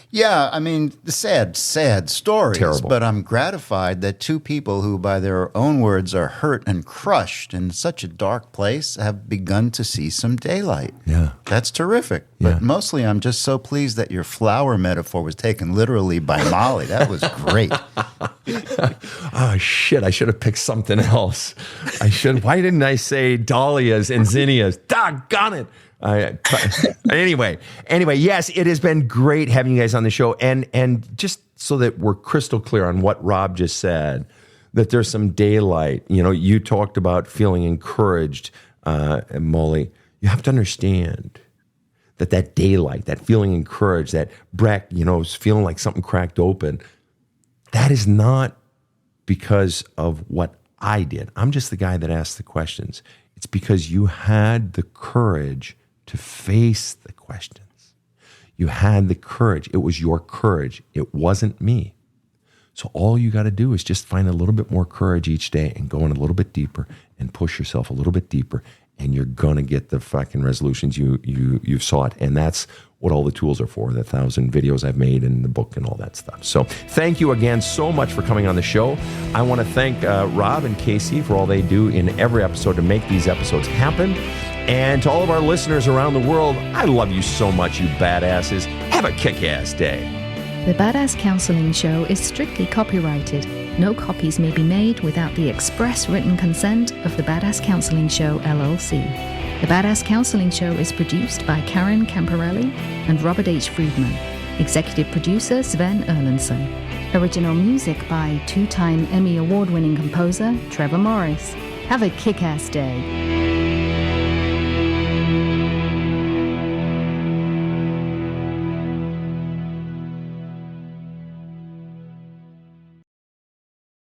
Yeah, I mean, sad stories. Terrible. But I'm gratified that two people who, by their own words, are hurt and crushed in such a dark place have begun to see some daylight. Yeah. That's terrific. Yeah. But mostly I'm just so pleased that your flower metaphor was taken literally by Molly. That was great. Oh, shit. I should have picked something else. Why didn't I say dahlias and zinnias? Doggone it. Anyway, yes, it has been great having you guys on the show, and just so that we're crystal clear on what Rob just said, that there's some daylight. You talked about feeling encouraged, Molly. You have to understand that daylight, that feeling encouraged, that Breck, is feeling like something cracked open. That is not because of what I did. I'm just the guy that asked the questions. It's because you had the courage to face the questions. You had the courage. It was your courage. It wasn't me. So all you got to do is just find a little bit more courage each day and go in a little bit deeper and push yourself a little bit deeper, and you're going to get the fucking resolutions you've sought. And that's what all the tools are for, the 1,000 videos I've made and the book and all that stuff. So thank you again so much for coming on the show. I want to thank Rob and Casey for all they do in every episode to make these episodes happen. And to all of our listeners around the world, I love you so much, you badasses. Have a kick-ass day. The Badass Counseling Show is strictly copyrighted. No copies may be made without the express written consent of the Badass Counseling Show, LLC. The Badass Counseling Show is produced by Karen Camparelli and Robert H. Friedman. Executive producer Sven Erlandson. Original music by two-time Emmy Award-winning composer Trevor Morris. Have a kick-ass day.